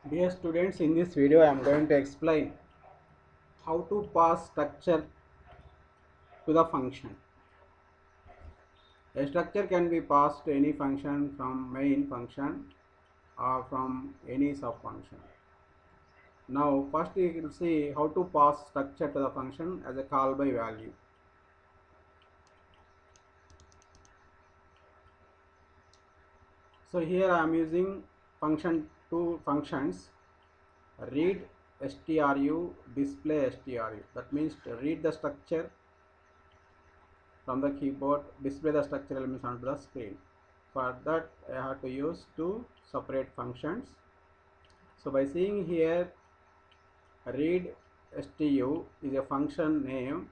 Dear students, in this video I am going to explain how to pass structure to the function. A structure can be passed to any function from main function or from any subfunction. Now first we will see how to pass structure to the function as a call by value. So here I am using two functions, read stru, display stru. That means to read the structure from the keyboard, display the structure elements onto the screen. For that I have to use two separate functions. So by seeing here, read stu is a function name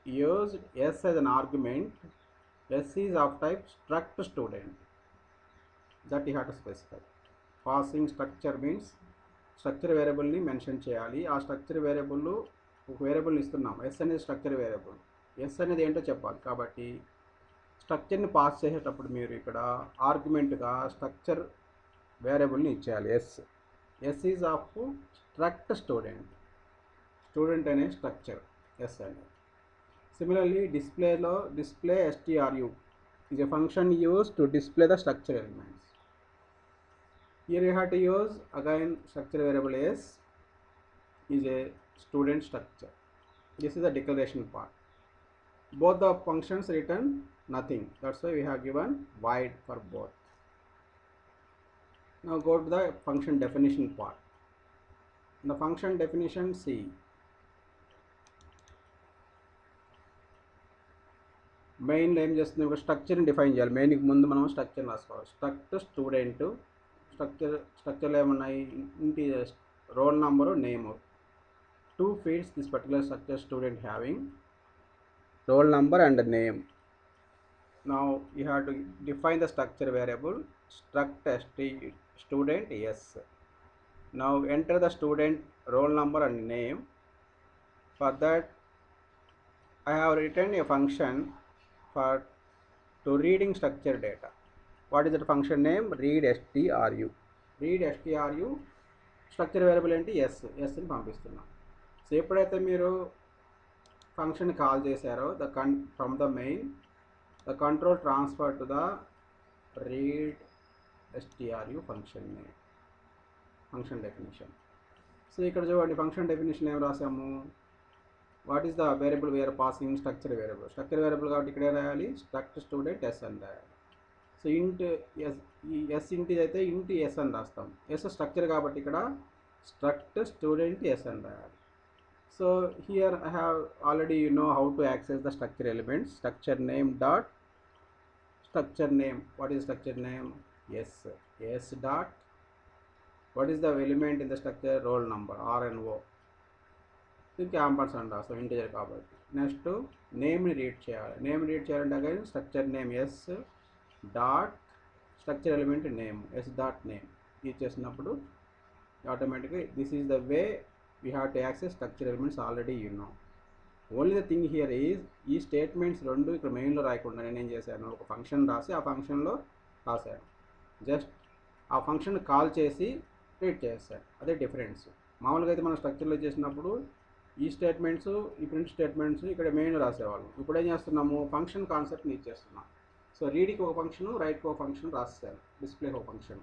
used s as an argument. S is of type struct student, that you have to specify. Passing structure means structure వేరియబుల్ని mention చేయాలి. ఆ structure variable ఒక వేరియబుల్ని ఇస్తున్నాం, yes అనేది structure variable. Yes అనేది ఏంటో చెప్పాలి. కాబట్టి స్ట్రక్చర్ని పాస్ చేసేటప్పుడు మీరు ఇక్కడ ఆర్గ్యుమెంట్గా స్ట్రక్చర్ వేరియబుల్ని ఇచ్చేయాలి. S is of struct student. Student అనే స్ట్రక్చర్ ఎస్ అనేది. సిమిలర్లీ డిస్ప్లేలో display stru is a function used to display the structure elements. Here you have to use again structure variable s is a student structure. This is the declaration part. Both the functions return nothing, that's why we have given void for both. Now go to the function definition part. In the function definition, see మెయిన్లో ఏం చేస్తుంది, ఒక స్ట్రక్చర్ని define చేయాలి. మెయిన్కి ముందు మనం structure రాసుకోవాలి. Struct student. స్ట్రక్చర్లో ఏమున్నాయి, integers, roll number, name. Two fields this particular structure student having, roll number and name. Now you have to define the structure variable struct student s. Now enter the student roll number and name. For that I have written a function for to reading structure data. What is that function name? Read stru. Read stru structure variable ఏంటి, ఎస్ని పంపిస్తున్నాం. So ఎప్పుడైతే మీరు function call చేశారో from the main, the control transfer to the read stru function name, function definition. So ఇక్కడ చూడండి function definition ఏం రాసాము, what is the variable we're passing structure variable. Structure variable కాబట్టి ఇక్కడ రాయాలి స్ట్రక్ట్ స్టూడెంట్ ఎస్ అని రాయాలి. సో ఇంట్ ఎస్, ఈ ఎస్ ఇంటి అయితే ఇంట్ ఎస్ అని రాస్తాం. ఎస్ స్ట్రక్చర్ కాబట్టి ఇక్కడ స్ట్రక్ట్ స్టూడెంట్ ఎస్ అని రాయాలి. So here I have already you know how to access the structure elements. Structure name dot structure name. What is structure name? S dot what is the element in the structure? Roll number, RNO. దీనికి ampersand రాస్తాం integer కాబట్టి. Next నేమ్ని read చేయాలి. Name read చేయాలంటే again structure name S dot structure element name, S dot name use చేసినప్పుడు ఆటోమేటిక్గా this is the way we have to access structure elements. Already you know. Only the thing here is ఈ statements రెండు ఇక్కడ మెయిన్లో రాయకుండా నేనేం చేశాను, ఒక function రాసి ఆ ఫంక్షన్లో రాశాను. జస్ట్ ఆ ఫంక్షన్ కాల్ చేసి రీడ్ చేస్తాను, అదే డిఫరెన్స్. మామూలుగా అయితే మనం స్ట్రక్చర్లో చేసినప్పుడు ఈ స్టేట్మెంట్స్, ఈ ప్రింట్ స్టేట్మెంట్స్ ఇక్కడ మెయిన్ రాసేవాళ్ళం. ఇప్పుడు ఏం చేస్తున్నాము, ఫంక్షన్ కాన్సెప్ట్ని ఇచ్చేస్తున్నాం. సో రీడ్కి ఒక ఫంక్షను, రైట్కి ఒక ఫంక్షన్ రాస్తాను, డిస్ప్లేకి ఒక ఫంక్షన్.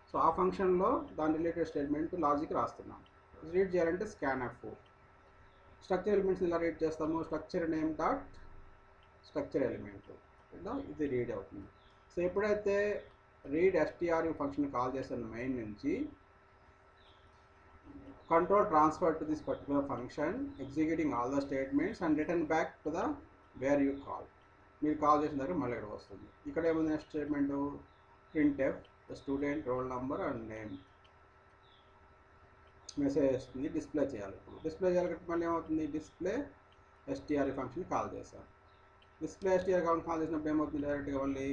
సో ఆ ఫంక్షన్లో దాని రిలేటెడ్ స్టేట్మెంట్ లాజిక్ రాస్తున్నాం. రీడ్ చేయాలంటే స్కాన్ఎఫ్. స్ట్రక్చర్ ఎలిమెంట్స్ ఇలా రీడ్ చేస్తాము, structure name dot structure element, ఇలా ఇది రీడ్ అవుతుంది. సో ఎప్పుడైతే రీడ్ stru ఫంక్షన్ కాల్ చేస్తాను మెయిన్ నుంచి, control transfer to this particular function executing all the statements and return back to the where you call. మీరు call చేసిన దగ్గర మళ్ళీ ఇక్కడ వస్తుంది. ఇక్కడ ఏముంది next statement, printf the student roll number and name message వస్తుంది. డిస్ప్లే చేయాలి. ఇప్పుడు డిస్ప్లే చేయాలి మళ్ళీ ఏమవుతుంది, డిస్ప్లే stru ఫంక్షన్ కాల్ చేశాను. డిస్ప్లే stru కాల్ చేసినప్పుడు ఏమవుతుంది, డైరెక్ట్గా మళ్ళీ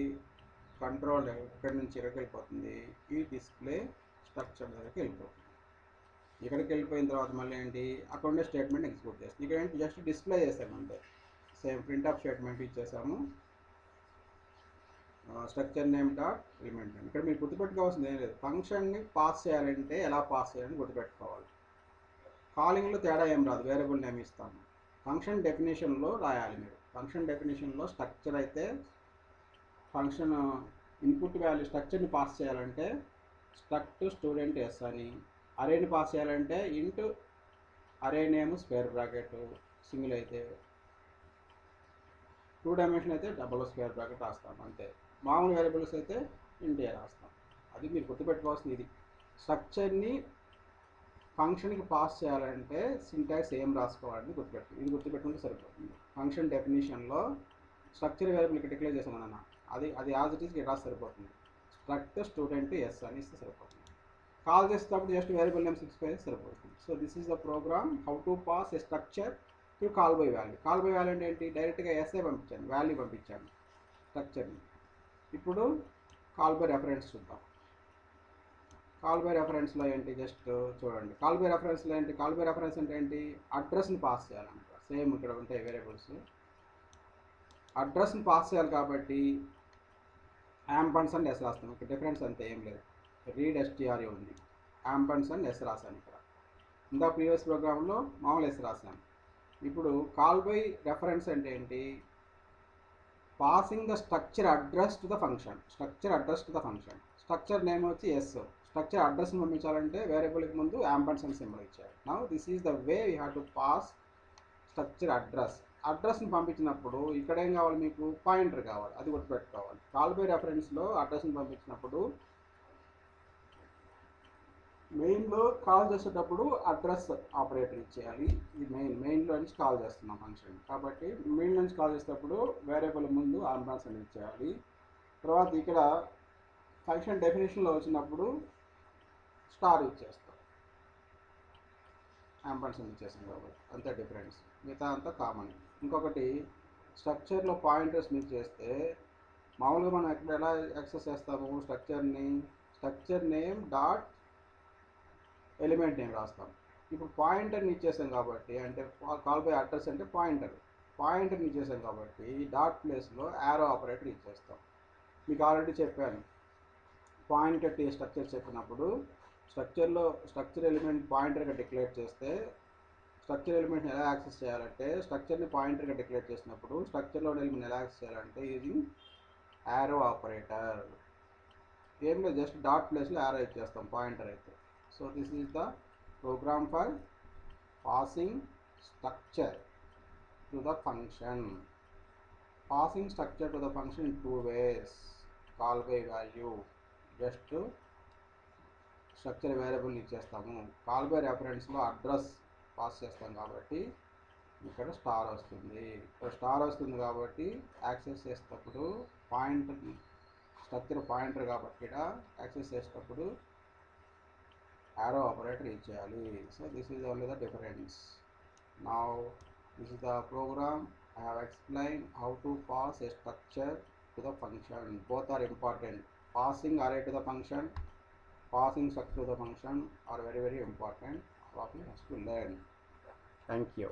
కంట్రోల్ ఇక్కడి నుంచి ఎక్కడికి వెళ్ళిపోతుంది, ఈ డిస్ప్లే స్ట్రక్చర్ దగ్గరికి వెళ్ళిపోతుంది. ఇక్కడికి వెళ్ళిపోయిన తర్వాత మళ్ళీ ఏంటి, అక్కడ ఉండే స్టేట్మెంట్ ఎగ్జిక్యూట్ చేస్తాం. ఇక్కడ ఏంటి, జస్ట్ డిస్ప్లే చేసాము అంతే. సేమ్ ప్రింట్ ఆఫ్ స్టేట్మెంట్ ఇచ్చేసాము. Structure name dot element name. ఇక్కడ మీరు గుర్తుపెట్టుకోవాల్సింది ఏం లేదు, ఫంక్షన్ని పాస్ చేయాలంటే ఎలా పాస్ చేయాలని గుర్తుపెట్టుకోవాలి. కాలింగ్లో తేడా ఏం రాదు, వేరియబుల్ నేమ్ ఇస్తాము. ఫంక్షన్ డెఫినేషన్లో రాయాలి మీరు. ఫంక్షన్ డెఫినేషన్లో స్ట్రక్చర్ అయితే ఫంక్షన్ ఇన్పుట్ వాల్యూ స్ట్రక్చర్ని పాస్ చేయాలంటే స్ట్రక్ట్ స్టూడెంట్ ఎస్ అని, అరేని పాస్ చేయాలంటే ఇంటూ అరే నేమ్ స్క్వేర్ బ్రాకెట్ సింగిల్ అయితే, 2 డైమెన్షన్ అయితే డబుల్ స్క్వేర్ బ్రాకెట్ రాస్తాం అంతే. మామూలు వేరియబుల్స్ అయితే ఇంటీజర్ రాస్తాం. అది మీరు గుర్తుపెట్టుకోవాల్సింది ఇది. స్ట్రక్చర్ని ఫంక్షన్కి పాస్ చేయాలంటే సింటాక్స్ ఏం రాసుకోవాలని ఇది గుర్తుపెట్టుకుంటే సరిపోతుంది. ఫంక్షన్ డెఫినేషన్లో స్ట్రక్చర్ వేరియబుల్ ఇక్కడ డిక్లేర్ చేసాం అన్న, అది యాజ్ ఇట్ ఈస్ ఇక్కడ రాసి సరిపోతుంది. స్ట్రక్ట్ స్టూడెంట్ ఎస్ అని ఇస్తే సరిపోతుంది. కాల్ చేసేటప్పుడు జస్ట్ వేరియబుల్ నేమ్ స్పెసిఫై చేస్తే సరిపోతుంది. So this is the program how to pass a structure to call by value. Call by value అంటే ఏంటి, డైరెక్ట్గా ఎస్ఏ పంపించాను, వాల్యూ పంపించాను స్ట్రక్చర్ని. ఇప్పుడు కాల్ బై రెఫరెన్స్ చూద్దాం. కాల్ బై రెఫరెన్స్లో ఏంటి జస్ట్ చూడండి. కాల్ బై రెఫరెన్స్లో ఏంటి, కాల్ బై రెఫరెన్స్ అంటే ఏంటి, అడ్రస్ని పాస్ చేయాలంట. సేమ్ ఇక్కడ ఉంటాయి వేరియబుల్స్, అడ్రస్ని పాస్ చేయాలి కాబట్టి యాంపర్సండ్ ఎస్ రాస్తాం. ఇక్కడ డిఫరెన్స్ అంతే ఏం లేదు, రీడ్ ఎస్టీఆర్ఏ ఉంది, యాంపర్సండ్ ఎస్ రాశాను ఇక్కడ. ఇందా ప్రీవియస్ ప్రోగ్రాంలో మామూలు ఎస్ రాశాను. ఇప్పుడు కాల్ బై రెఫరెన్స్ అంటే ఏంటి, passing the structure address to the function. Structure address to the function, structure name వచ్చి ఎస్, స్ట్రక్చర్ అడ్రస్ని పంపించాలంటే వేరియబుల్కి ముందు యాంపర్సండ్ సింబల్ ఇచ్చారు. Now this is the way we have to pass structure అడ్రస్ని పంపించినప్పుడు ఇక్కడ ఏం కావాలి మీకు, పాయింటర్ కావాలి, అది గుర్తుపెట్టుకోవాలి. కాల్ బై రెఫరెన్స్లో అడ్రస్ని పంపించినప్పుడు మెయిన్లో కాల్ చేసేటప్పుడు అడ్రస్ ఆపరేటర్ ఇచ్చేయాలి. ఇది మెయిన్లో నుంచి కాల్ చేస్తున్నాం ఫంక్షన్ కాబట్టి మెయిన్ నుంచి కాల్ చేసేటప్పుడు వేరియబుల్ ముందు యాంపర్సండ్ ఇచ్చేయాలి. తర్వాత ఇక్కడ ఫంక్షన్ డెఫినేషన్లో వచ్చినప్పుడు స్టార్ ఇచ్చేస్తాం, యాంపర్సండ్ ఇచ్చేస్తాం కాబట్టి అంతే డిఫరెన్స్, మిగతా అంతా కామన్. ఇంకొకటి స్ట్రక్చర్లో పాయింటర్స్ మిస్ చేస్తే మామూలుగా మనం ఎక్కడ ఎలా యాక్సెస్ చేస్తాము, structure name dot element name రాస్తాం. ఇప్పుడు పాయింటర్ని ఇచ్చేసాం కాబట్టి, అంటే కాల్ బై అడ్రస్ అంటే పాయింటర్ని ఇచ్చేసాం కాబట్టి డాట్ ప్లేస్లో యారో ఆపరేటర్ ఇచ్చేస్తాం. మీకు ఆల్రెడీ చెప్పాను, పాయింటర్ టీ స్ట్రక్చర్ చెప్పినప్పుడు స్ట్రక్చర్ ఎలిమెంట్ పాయింటర్గా డిక్లేర్ చేస్తే స్ట్రక్చర్ ఎలిమెంట్ని ఎలా యాక్సెస్ చేయాలంటే, స్ట్రక్చర్ని పాయింటర్గా డిక్లేర్ చేసినప్పుడు స్ట్రక్చర్లో ఎలిమెంట్ ఎలా యాక్సెస్ చేయాలంటే యూజింగ్ యారో ఆపరేటర్. ఏం లేదు, జస్ట్ డాట్ ప్లేస్లో యారో ఇచ్చేస్తాం పాయింటర్ అయితే. So this is the program for passing structure to the function. Passing structure to the function in 2 ways. Call by value, just structure variable ఇచ్చేస్తాము. Call by రెఫరెన్స్లో address pass చేస్తాం కాబట్టి ఇక్కడ star వస్తుంది. ఇక్కడ star వస్తుంది కాబట్టి యాక్సెస్ చేసేటప్పుడు స్ట్రక్చర్ పాయింటర్ కాబట్టి ఇక్కడ యాక్సెస్ చేసేటప్పుడు యారో ఆపరేటర్ ఇచ్చేయాలి. So this is only the difference. Now this is the program. I have explained how to pass a structure to the function. Both are important. Passing array to the function, passing structure to the function are very important. All of you has to learn. Thank you.